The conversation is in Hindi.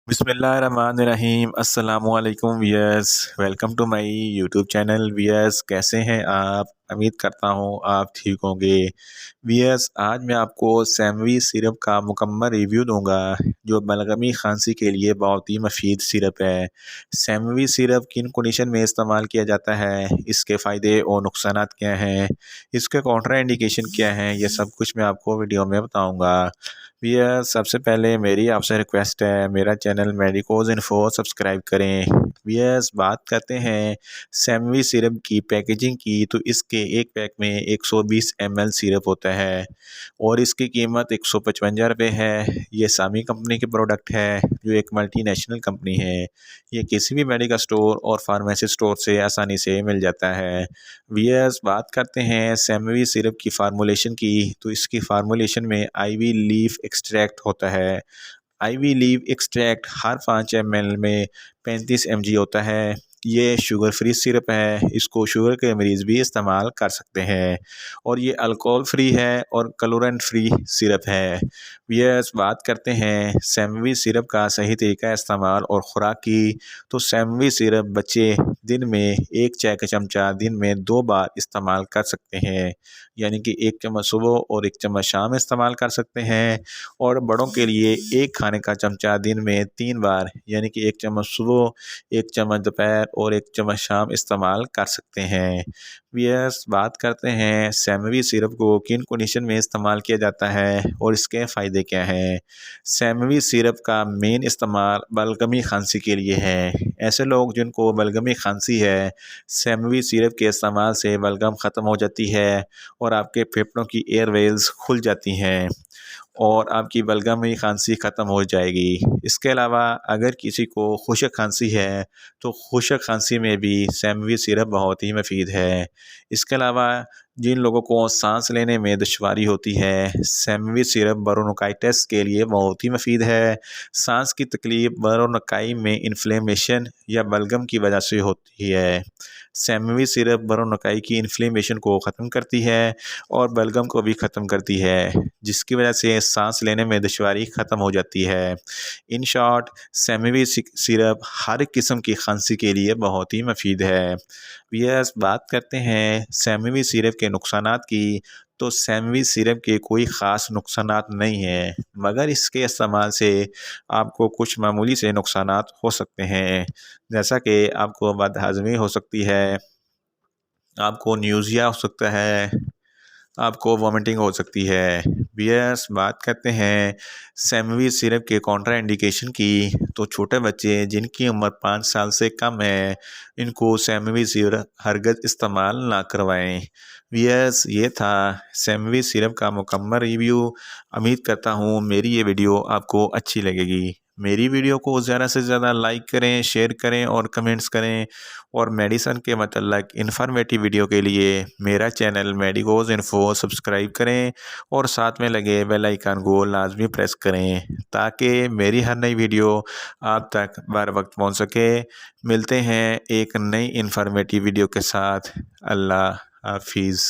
बिस्मिल्लाहिर्रहमानिर्रहीम अस्सलामुअलैकुम viewers. Welcome to my YouTube channel viewers. कैसे हैं आप? उम्मीद करता हूँ आप ठीक होंगे। वियर्स, आज मैं आपको सैमवी सिरप का मुकम्मल रिव्यू दूंगा जो बलगमी खांसी के लिए बहुत ही मुफीद सिरप है। सैमवी सिरप किन कंडीशन में इस्तेमाल किया जाता है, इसके फ़ायदे और नुकसानात क्या हैं, इसके कॉन्ट्रा इंडिकेशन क्या हैं, ये सब कुछ मैं आपको वीडियो में बताऊँगा। भैया, सबसे पहले मेरी आपसे रिक्वेस्ट है, मेरा चैनल मेडिकोज इन्फो सब्सक्राइब करें। भैया, बात करते हैं सैमवी सिरप की पैकेजिंग की, तो इसके एक पैक में 120 ml सिरप होता है और इसकी कीमत 155 रुपये है। ये सामी कंपनी के प्रोडक्ट है जो एक मल्टीनेशनल कंपनी है। ये किसी भी मेडिकल स्टोर और फार्मेसी स्टोर से आसानी से मिल जाता है। वियर्स, बात करते हैं सैमवी सिरप की फार्मूलेशन की, तो इसकी फार्मूलेशन में आईवी लीफ एक्सट्रैक्ट होता है। आईवी लीफ एक्सट्रैक्ट हर 5 ml में 35 mg होता है। ये शुगर फ्री सिरप है, इसको शुगर के मरीज़ भी इस्तेमाल कर सकते हैं और ये अल्कोहल फ्री है और कलोरेंट फ्री सिरप है। यस, बात करते हैं सैमवी सिरप का सही तरीका इस्तेमाल और ख़ुराक की, तो सैमवी सिरप बच्चे दिन में 1 चाय का चमचा दिन में 2 बार इस्तेमाल कर सकते हैं, यानी कि 1 चम्मच सुबह और 1 चम्मच शाम इस्तेमाल कर सकते हैं। और बड़ों के लिए 1 खाने का चमचा दिन में 3 बार, यानी कि 1 चम्मच सुबह, 1 चम्मच दोपहर और 1 चम्मच शाम इस्तेमाल कर सकते हैं। यस, बात करते हैं सैमवी सिरप को किन कंडीशन में इस्तेमाल किया जाता है और इसके फ़ायदे क्या हैं। सैमवी सिरप का मेन इस्तेमाल बलगमी खांसी के लिए है। ऐसे लोग जिनको बलगमी खांसी है, सैमवी सिरप के इस्तेमाल से बलगम ख़त्म हो जाती है और आपके फेफड़ों की एयरवेज खुल जाती हैं और आपकी बलगमी खांसी ख़त्म हो जाएगी। इसके अलावा अगर किसी को खुशक खांसी है, तो खुशक खांसी में भी सैमवी सिरप बहुत ही मुफीद है। इसके अलावा जिन लोगों को सांस लेने में दुश्वारी होती है, सैमवी सिरप ब्रोंकाइटिस के लिए बहुत ही मुफीद है। सांस की तकलीफ ब्रोंकाई में इन्फ्लेमेशन या बलगम की वजह से होती है। सैमवी सिरप ब्रोंकाई की इन्फ्लेमेशन को ख़त्म करती है और बलगम को भी ख़त्म करती है, जिसकी वजह से सांस लेने में दुश्वारी ख़त्म हो जाती है। इन शॉर्ट, सैमवी सिरप हर किस्म की खांसी के लिए बहुत ही मुफीद है। यस, बात करते हैं सैमवी सिरप के नुकसानात की, तो सैमवी सिरप के कोई ख़ास नुकसानात नहीं हैं, मगर इसके इस्तेमाल से आपको कुछ मामूली से नुकसानात हो सकते हैं, जैसा कि आपको बदहज़मी हो सकती है, आपको न्यूज़िया हो सकता है, आपको वॉमिटिंग हो सकती है। वियर्स, बात करते हैं सैमवी सिरप के कॉन्ट्रा इंडिकेशन की, तो छोटे बच्चे जिनकी उम्र 5 साल से कम है, इनको सैमवी सिरप हरगिज़ इस्तेमाल ना करवाएं। वियर्स, ये था सैमवी सिरप का मुकम्मल रिव्यू। उम्मीद करता हूँ मेरी ये वीडियो आपको अच्छी लगेगी। मेरी वीडियो को ज़्यादा से ज़्यादा लाइक करें, शेयर करें और कमेंट्स करें। और मेडिसन के मतलब इन्फॉर्मेटिव वीडियो के लिए मेरा चैनल मेडिकोज इन्फो सब्सक्राइब करें और साथ में लगे बेल आइकन को लाजमी प्रेस करें, ताकि मेरी हर नई वीडियो आप तक बर वक्त पहुंच सके। मिलते हैं एक नई इन्फॉर्मेटिव वीडियो के साथ। अल्लाह हाफिज़।